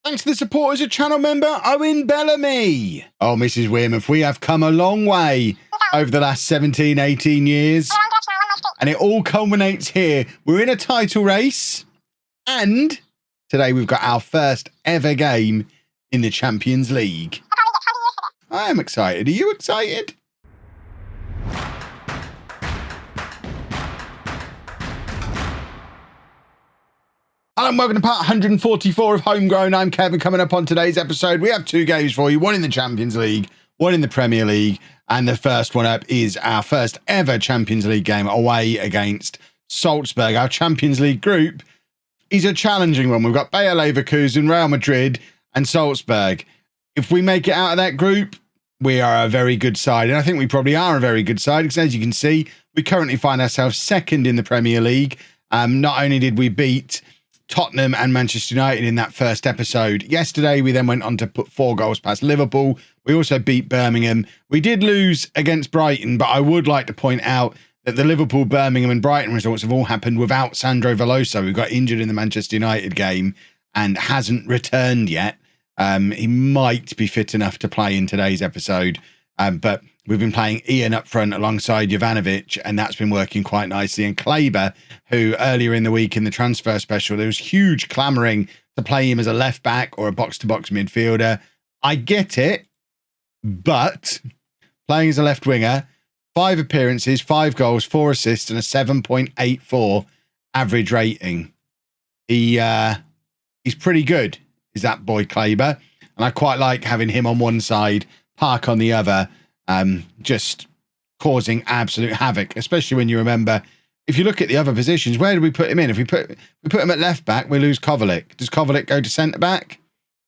Thanks to the support as a channel member, Owen Bellamy. Oh, Mrs Wearmouth, we have come a long way over the last 17, 18 years. And it all culminates here. We're in a title race. And today we've got our first ever game in the Champions League. I am excited. Are you excited? Hello and welcome to part 144 of Homegrown. I'm Kevin. Coming up on today's episode, we have two games for you. One in the Champions League, one in the Premier League. And the first one up is our first ever Champions League game away against Salzburg. Our Champions League group is a challenging one. We've got Bayer Leverkusen, Real Madrid and Salzburg. If we make it out of that group, we are a very good side. And I think we probably are a very good side because, as you can see, we currently find ourselves second in the Premier League. Not only did we beat Tottenham and Manchester United in that first episode yesterday, we then went on to put 4 goals past Liverpool. We also beat Birmingham. We did lose against Brighton, but I would like to point out that the Liverpool, Birmingham and Brighton results have all happened without Sandro Veloso, who got injured in the Manchester United game and hasn't returned yet. He might be fit enough to play in today's episode, but we've been playing Ian up front alongside Jovanovic, and that's been working quite nicely. And Kleber, who earlier in the week in the transfer special, there was huge clamouring to play him as a left-back or a box-to-box midfielder. I get it, but playing as a left winger, 5 appearances, 5 goals, 4 assists, and a 7.84 average rating. He's pretty good, is that boy Kleber. And I quite like having him on one side, Park on the other, just causing absolute havoc, especially when you remember, if you look at the other positions, where do we put him in? If we put him at left back, we lose Kovacic. Does Kovacic go to centre back?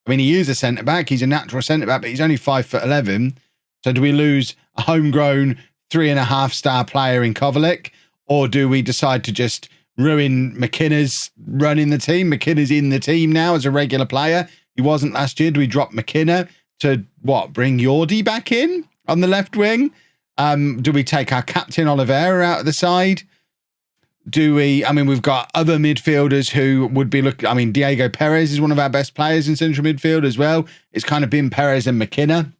I mean, he is a centre back. He's a natural centre back, but he's only 5'11". So do we lose a homegrown 3.5-star player in Kovacic, or do we decide to just ruin McKenna's run in the team? McKenna's in the team now as a regular player. He wasn't last year. Do we drop McKenna to bring Yordi back in on the left wing? Do we take our captain Oliveira out of the side? We've got other midfielders who would be Diego Perez is one of our best players in central midfield as well. It's kind of been Perez and McKenna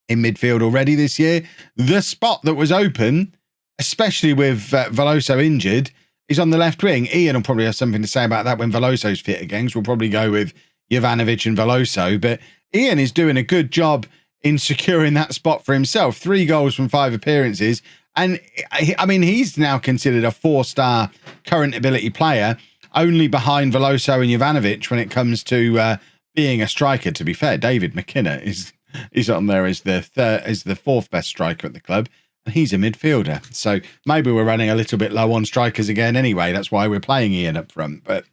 in midfield already this year. The spot that was open, especially with Veloso injured, is on the left wing. Ian will probably have something to say about that when Veloso's fit again. So we'll probably go with Jovanovic and Veloso, but Ian is doing a good job in securing that spot for himself. 3 goals from 5 appearances. And he's now considered a 4-star current ability player, only behind Veloso and Jovanovic when it comes to being a striker. To be fair, David McKenna is on there as the 4th best striker at the club, and he's a midfielder. So maybe we're running a little bit low on strikers again anyway. That's why we're playing Ian up front. But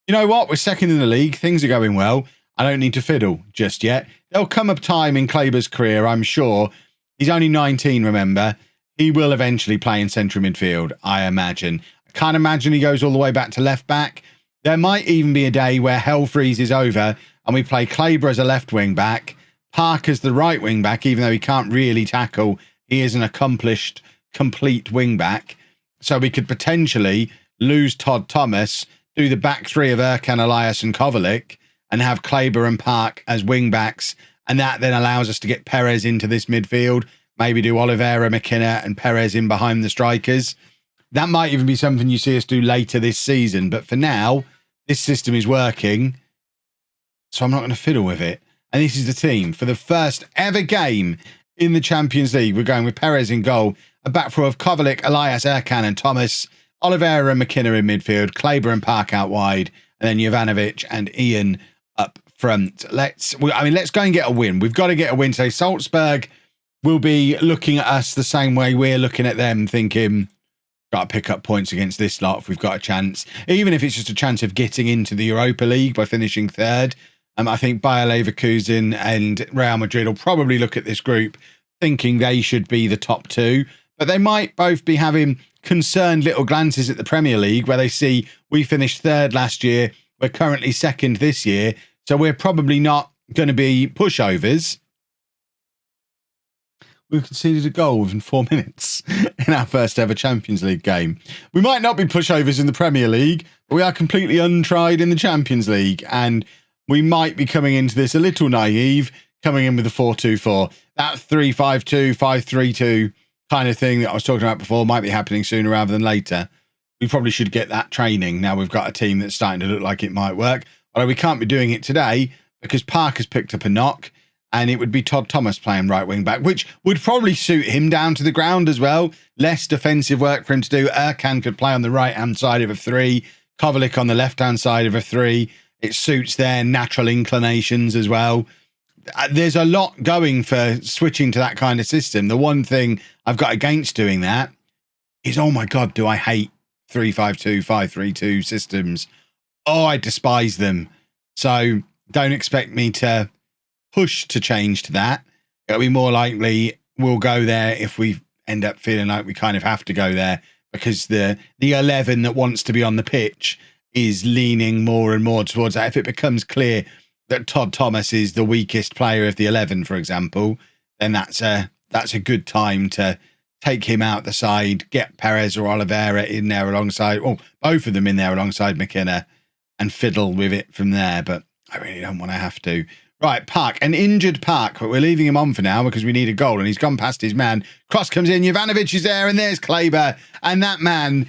you know what? We're second in the league. Things are going well. I don't need to fiddle just yet. There'll come a time in Kleber's career, I'm sure. He's only 19, remember. He will eventually play in central midfield, I imagine. I can't imagine he goes all the way back to left back. There might even be a day where hell freezes over and we play Kleber as a left wing back, Park as the right wing back, even though he can't really tackle. He is an accomplished, complete wing back. So we could potentially lose Todd Thomas, do the back 3 of Erkan, Elias and Kovacic, and have Kleber and Park as wing backs. And that then allows us to get Perez into this midfield. Maybe do Oliveira, McKenna and Perez in behind the strikers. That might even be something you see us do later this season. But for now, this system is working, so I'm not going to fiddle with it. And this is the team for the first ever game in the Champions League. We're going with Perez in goal, a back four of Kovacic, Elias, Erkan and Thomas, Oliveira and McKenna in midfield, Kleber and Park out wide, and then Jovanovic and Ian up front. Let's go and get a win. We've got to get a win today. Salzburg will be looking at us the same way we're looking at them, thinking, got to pick up points against this lot if we've got a chance. Even if it's just a chance of getting into the Europa League by finishing 3rd. I think Bayer Leverkusen and Real Madrid will probably look at this group thinking they should be the top 2. But they might both be having concerned little glances at the Premier League where they see we finished 3rd last year. We're currently 2nd this year. So we're probably not going to be pushovers. We've conceded a goal within 4 minutes in our first ever Champions League game. We might not be pushovers in the Premier League, but we are completely untried in the Champions League. And we might be coming into this a little naive, coming in with the 4-2-4. That 3-5-2, 5-3-2 kind of thing that I was talking about before might be happening sooner rather than later. We probably should get that training. Now we've got a team that's starting to look like it might work. Although we can't be doing it today because Parker's picked up a knock, and it would be Todd Thomas playing right wing back, which would probably suit him down to the ground as well. Less defensive work for him to do. Erkan could play on the right-hand side of a 3. Kovacic on the left-hand side of a 3. It suits their natural inclinations as well. There's a lot going for switching to that kind of system. The one thing I've got against doing that is, oh my God, do I hate 3-5-2, 5-3-2 systems. Oh, I despise them. So don't expect me to push to change to that. It'll be more likely we'll go there if we end up feeling like we kind of have to go there, because the 11 that wants to be on the pitch is leaning more and more towards that. If it becomes clear that Todd Thomas is the weakest player of the 11, for example, then that's a good time to take him out the side, get Perez or Oliveira in there alongside, or both of them in there alongside McKenna, and fiddle with it from there. But I really don't want to have to. Right, Park, an injured Park, but we're leaving him on for now because we need a goal, and he's gone past his man. Cross comes in, Jovanovic is there, and there's Kleber. And that man,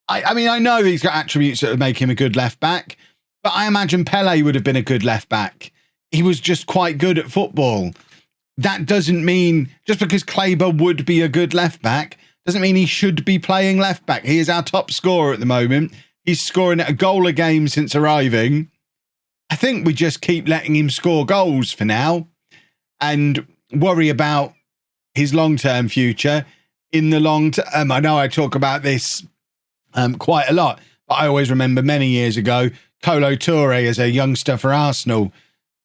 I mean, I know he's got attributes that would make him a good left back, but I imagine Pele would have been a good left back. He was just quite good at football. That doesn't mean, just because Kleber would be a good left back, doesn't mean he should be playing left back. He is our top scorer at the moment. He's scoring a goal a game since arriving. I think we just keep letting him score goals for now and worry about his long-term future in the long term. I know I talk about this quite a lot, but I always remember many years ago, Kolo Touré as a youngster for Arsenal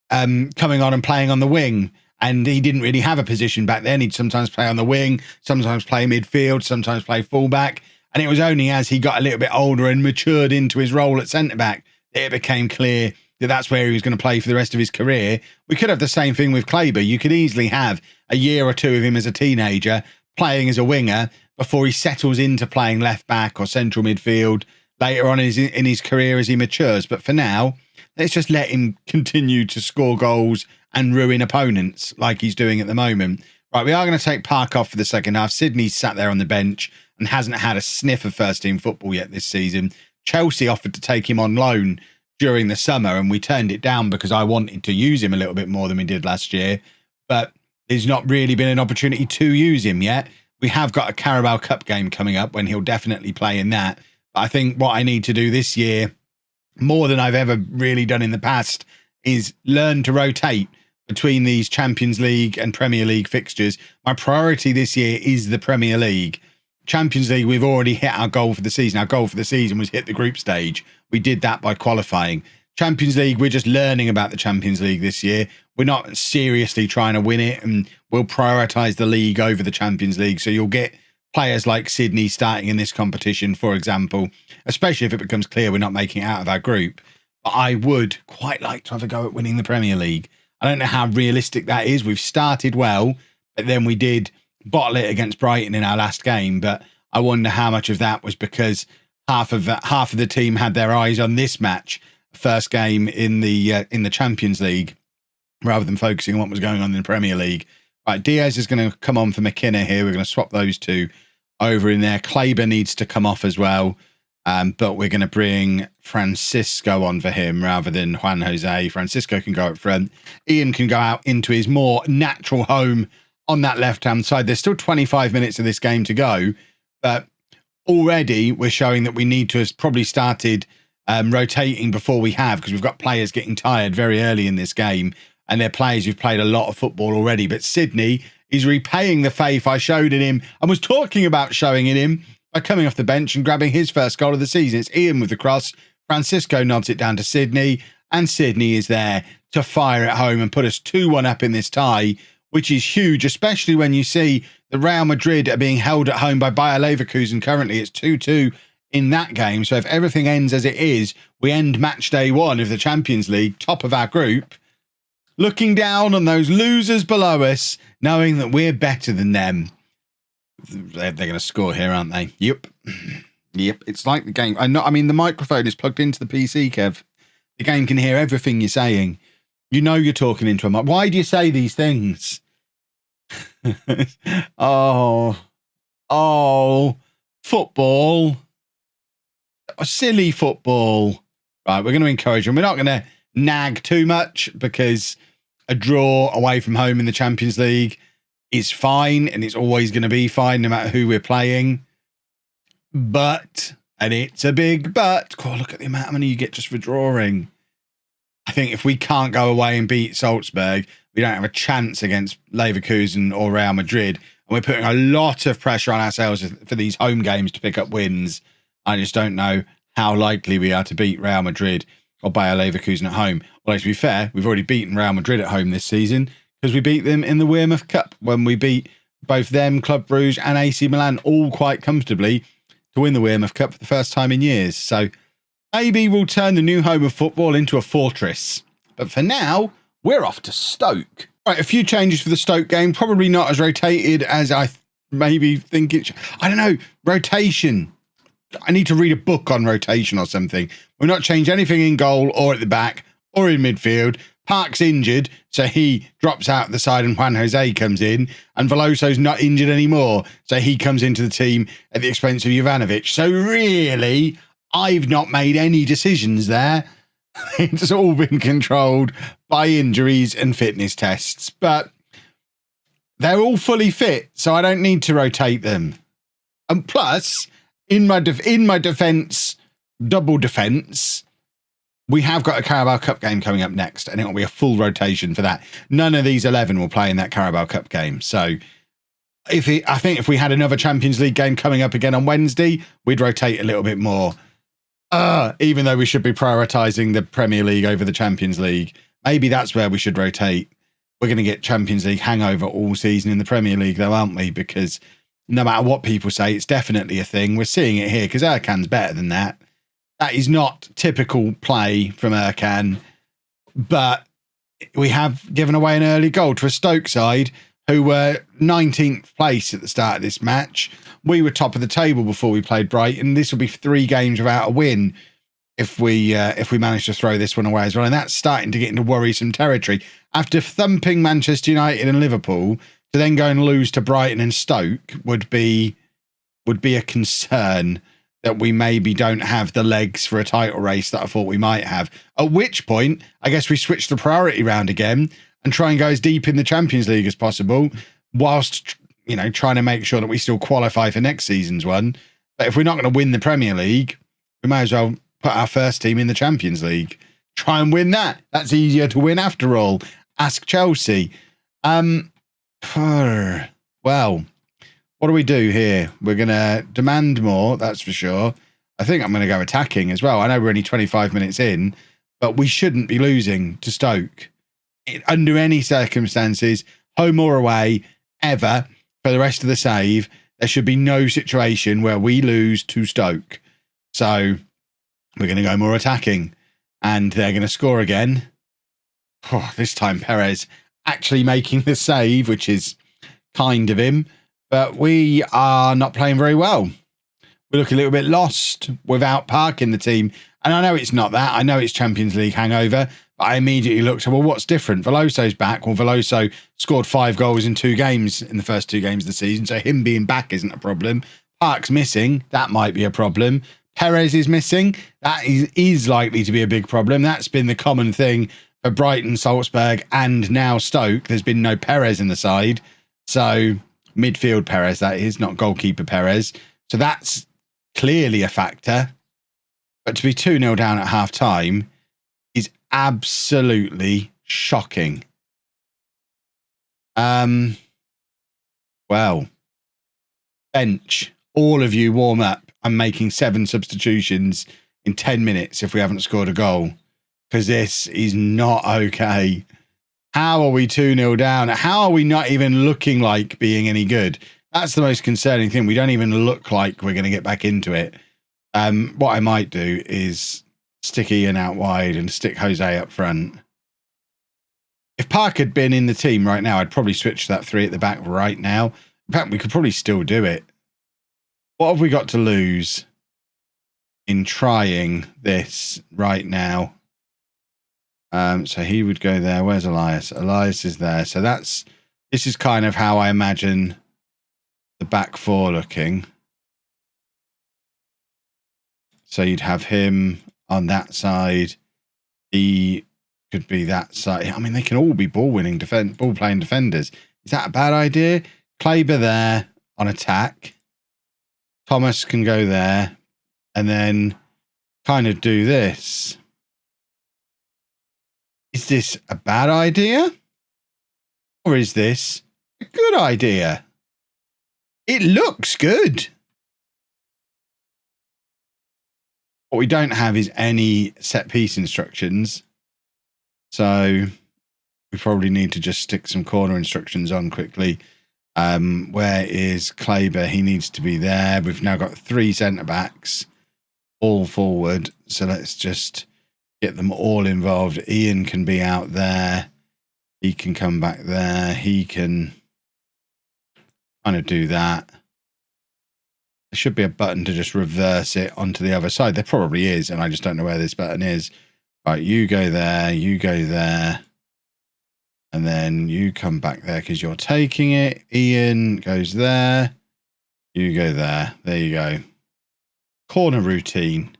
coming on and playing on the wing. And he didn't really have a position back then. He'd sometimes play on the wing, sometimes play midfield, sometimes play fullback. And it was only as he got a little bit older and matured into his role at centre-back that it became clear that that's where he was going to play for the rest of his career. We could have the same thing with Kleber. You could easily have a year or two of him as a teenager playing as a winger before he settles into playing left back or central midfield later on in his career as he matures. But for now, let's just let him continue to score goals and ruin opponents like he's doing at the moment. Right, we are going to take Park off for the second half. Sydney's sat there on the bench and hasn't had a sniff of first-team football yet this season. Chelsea offered to take him on loan during the summer, and we turned it down because I wanted to use him a little bit more than we did last year. But there's not really been an opportunity to use him yet. We have got a Carabao Cup game coming up when he'll definitely play in that. But I think what I need to do this year, more than I've ever really done in the past, is learn to rotate between these Champions League and Premier League fixtures. My priority this year is the Premier League. Champions League, we've already hit our goal for the season. Our goal for the season was hit the group stage. We did that by qualifying. Champions League, we're just learning about the Champions League this year. We're not seriously trying to win it, and we'll prioritise the league over the Champions League. So you'll get players like Sydney starting in this competition, for example, especially if it becomes clear we're not making it out of our group. But I would quite like to have a go at winning the Premier League. I don't know how realistic that is. We've started well, but then we did bottle it against Brighton in our last game. But I wonder how much of that was because half of the team had their eyes on this match, first game in the Champions League, rather than focusing on what was going on in the Premier League. Right, Diaz is going to come on for McKenna here. We're going to swap those two over in there. Kleber needs to come off as well. But we're going to bring Francisco on for him rather than Juan Jose. Francisco can go up front. Ian can go out into his more natural home on that left-hand side. There's still 25 minutes of this game to go, but already we're showing that we need to have probably started rotating before we have, because we've got players getting tired very early in this game, and they're players who've played a lot of football already. But Sydney is repaying the faith I showed in him and was talking about showing in him by coming off the bench and grabbing his first goal of the season. It's Ian with the cross. Francisco nods it down to Sydney, and Sydney is there to fire it home and put us 2-1 up in this tie, which is huge, especially when you see the Real Madrid are being held at home by Bayer Leverkusen currently. It's 2-2 in that game. So if everything ends as it is, we end match day 1 of the Champions League, top of our group, looking down on those losers below us, knowing that we're better than them. They're going to score here, aren't they? Yep. It's like the game. I mean, the microphone is plugged into the PC, Kev. The game can hear everything you're saying. You know you're talking into a mic. Why do you say these things? Oh, football. Silly football. Right, we're going to encourage them. We're not going to nag too much because a draw away from home in the Champions League is fine, and it's always going to be fine no matter who we're playing. But, and it's a big but, God, look at the amount of money you get just for drawing. I think if we can't go away and beat Salzburg, we don't have a chance against Leverkusen or Real Madrid. And we're putting a lot of pressure on ourselves for these home games to pick up wins. I just don't know how likely we are to beat Real Madrid or Bayer Leverkusen at home. Well, to be fair, we've already beaten Real Madrid at home this season because we beat them in the Wearmouth Cup when we beat both them, Club Brugge and AC Milan, all quite comfortably to win the Wearmouth Cup for the first time in years. So maybe we'll turn the new home of football into a fortress. But for now, we're off to Stoke. Right, a few changes for the Stoke game. Probably not as rotated as I maybe think it should. I don't know. Rotation. I need to read a book on rotation or something. We'll not change anything in goal or at the back or in midfield. Park's injured, so he drops out the side and Juan Jose comes in. And Veloso's not injured anymore, so he comes into the team at the expense of Jovanovic. So really, I've not made any decisions there. It's all been controlled by injuries and fitness tests. But they're all fully fit, so I don't need to rotate them. And plus, in my defence, double defence, we have got a Carabao Cup game coming up next, and it will be a full rotation for that. None of these 11 will play in that Carabao Cup game. So I think if we had another Champions League game coming up again on Wednesday, we'd rotate a little bit more. Even though we should be prioritising the Premier League over the Champions League. Maybe that's where we should rotate. We're going to get Champions League hangover all season in the Premier League, though, aren't we? Because no matter what people say, it's definitely a thing. We're seeing it here because Erkan's better than that. That is not typical play from Erkan, but we have given away an early goal to a Stoke side who were 19th place at the start of this match. We were top of the table before we played Brighton. This will be 3 games without a win if we manage to throw this one away as well. And that's starting to get into worrisome territory. After thumping Manchester United and Liverpool, to then go and lose to Brighton and Stoke would be a concern that we maybe don't have the legs for a title race that I thought we might have. At which point, I guess we switch the priority round again and try and go as deep in the Champions League as possible, whilst, you know, trying to make sure that we still qualify for next season's one. But if we're not going to win the Premier League, we may as well put our first team in the Champions League. Try and win that. That's easier to win after all. Ask Chelsea. Well, what do we do here? We're going to demand more, that's for sure. I think I'm going to go attacking as well. I know we're only 25 minutes in, but we shouldn't be losing to Stoke under any circumstances, home or away, ever, for the rest of the save. There should be no situation where we lose to Stoke. So we're going to go more attacking, and they're going to score again. This time Perez actually making the save, which is kind of him. But we are not playing very well. We look a little bit lost without Park in the team. And I know it's not that. I know it's Champions League hangover. But I immediately looked at, well, what's different? Veloso's back. Well, Veloso scored 5 goals in 2 games in the first 2 games of the season. So him being back isn't a problem. Park's missing. That might be a problem. Perez is missing. That is likely to be a big problem. That's been the common thing for Brighton, Salzburg, and now Stoke. There's been no Perez in the side. So midfield Perez, that is, not goalkeeper Perez. So that's clearly a factor. But to be 2-0 down at half time is absolutely shocking. Well, bench, all of you warm up. I'm making 7 substitutions in 10 minutes if we haven't scored a goal, because this is not okay. How are we 2-0 down? How are we not even looking like being any good? That's the most concerning thing. We don't even look like we're going to get back into it. What I might do is stick Ian out wide and stick Jose up front. If Park had been in the team right now, I'd probably switch that 3 at the back right now. In fact, we could probably still do it. What have we got to lose in trying this right now? So he would go there. Where's Elias? Elias is there. So this is kind of how I imagine the back four looking. So you'd have him on that side. He could be that side. I mean, they can all be ball-playing defenders. Is that a bad idea? Kleber there on attack. Thomas can go there and then kind of do this. Is this a bad idea? Or is this a good idea? It looks good. What we don't have is any set piece instructions. So we probably need to just stick some corner instructions on quickly. Where is Kleber? He needs to be there. We've now got 3 centre backs all forward. So let's just get them all involved. Ian can be out there. He can come back there. He can kind of do that. There should be a button to just reverse it onto the other side. There probably is, and I just don't know where this button is. Right, you go there, you go there. And then you come back there because you're taking it. Ian goes there. You go there. There you go. Corner routine.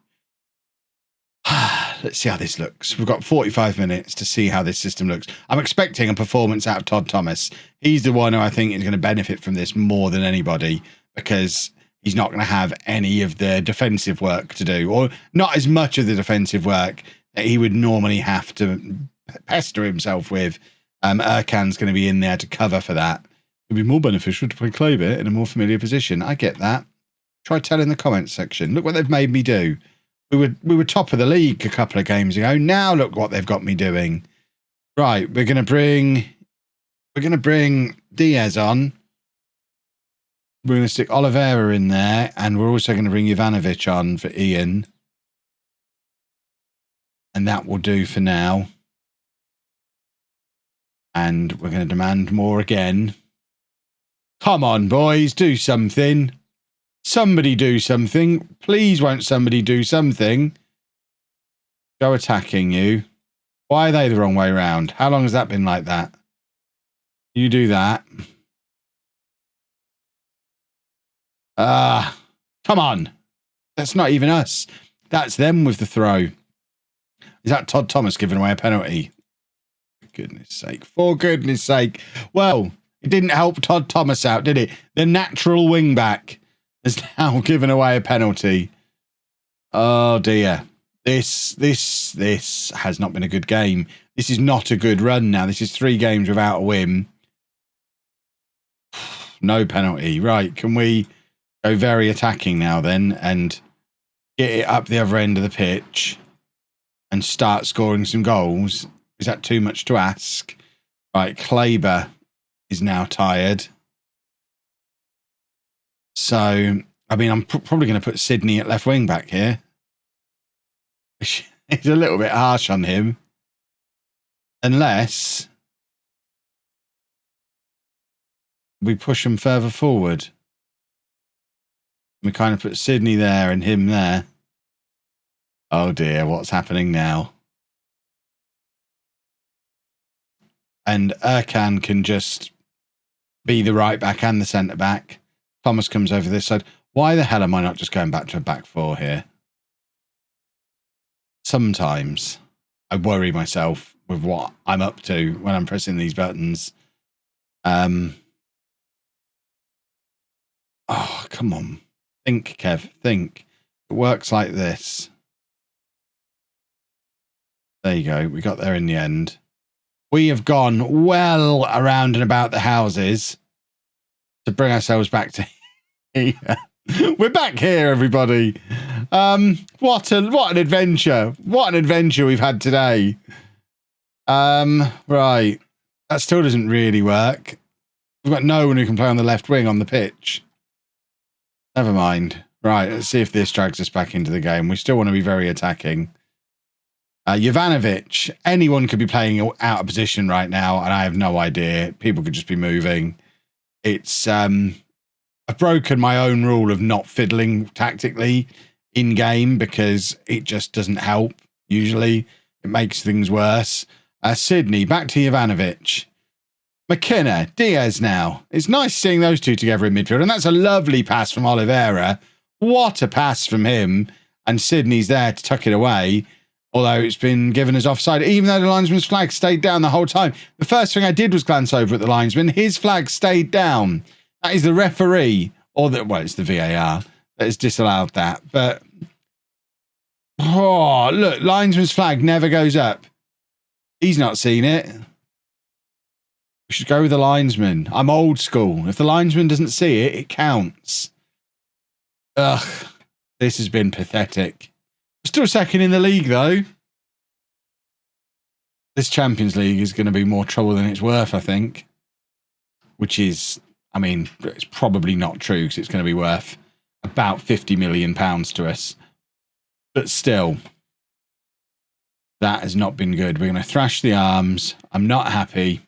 Let's see how this looks. We've got 45 minutes to see how this system looks. I'm expecting a performance out of Todd Thomas. He's the one who I think is going to benefit from this more than anybody because he's not going to have any of the defensive work to do, or not as much of the defensive work that he would normally have to pester himself with. Erkan's going to be in there to cover for that. It'd be more beneficial to play Kleber in a more familiar position. I get that. Try tell in the comments section. Look what they've made me do. We were top of the league a couple of games ago. Now look what they've got me doing. Right, we're going to bring Diaz on. We're going to stick Oliveira in there, and we're also going to bring Ivanovic on for Ian. And that will do for now. And we're going to demand more again. Come on, boys, do something. Somebody do something. Please won't somebody do something? Go attacking you. Why are they the wrong way around? How long has that been like that? You do that. Come on. That's not even us. That's them with the throw. Is that Todd Thomas giving away a penalty? For goodness sake. For goodness sake. Well, it didn't help Todd Thomas out, did it? The natural wing back has now given away a penalty. Oh dear. This has not been a good game. This is not a good run now. This is 3 games without a win. No penalty. Right, can we go very attacking now then and get it up the other end of the pitch and start scoring some goals? Is that too much to ask? Right, Kleber is now tired. So, I mean, I'm probably going to put Sydney at left wing back here. It's a little bit harsh on him. Unless we push him further forward. We kind of put Sydney there and him there. Oh dear, what's happening now? And Erkan can just be the right back and the centre back. Thomas comes over this side. Why the hell am I not just going back to a back 4 here? Sometimes I worry myself with what I'm up to when I'm pressing these buttons. Oh, come on. Think, Kev, think. It works like this. There you go. We got there in the end. We have gone well around and about the houses to bring ourselves back to here. We're back here, everybody. What an adventure. What an adventure we've had today. Right. That still doesn't really work. We've got no one who can play on the left wing on the pitch. Never mind. Right, let's see if this drags us back into the game. We still want to be very attacking. Jovanovic, anyone could be playing out of position right now, and I have no idea. People could just be moving. It's I've broken my own rule of not fiddling tactically in game because it just doesn't help usually. It makes things worse. Sydney, back to Jovanovic. McKenna, Diaz now. It's nice seeing those two together in midfield. And that's a lovely pass from Oliveira. What a pass from him. And Sydney's there to tuck it away. Although it's been given as offside, even though the linesman's flag stayed down the whole time. The first thing I did was glance over at the linesman. His flag stayed down. That is the referee, it's the VAR that has disallowed that. But, look, linesman's flag never goes up. He's not seen it. We should go with the linesman. I'm old school. If the linesman doesn't see it, it counts. Ugh, this has been pathetic. Still second in the league, though. This Champions League is going to be more trouble than it's worth, I think. Which is, I mean, it's probably not true because it's going to be worth about £50 million to us. But still, that has not been good. We're going to thrash the arms. I'm not happy.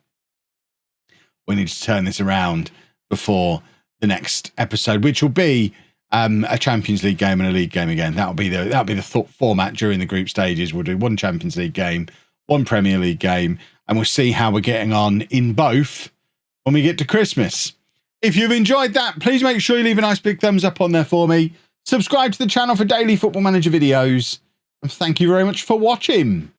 We need to turn this around before the next episode, which will be a Champions League game and a league game again. That'll be the format during the group stages. We'll do one Champions League game, one Premier League game, and we'll see how we're getting on in both when we get to Christmas. If you've enjoyed that, please make sure you leave a nice big thumbs up on there for me. Subscribe to the channel for daily Football Manager videos. And thank you very much for watching.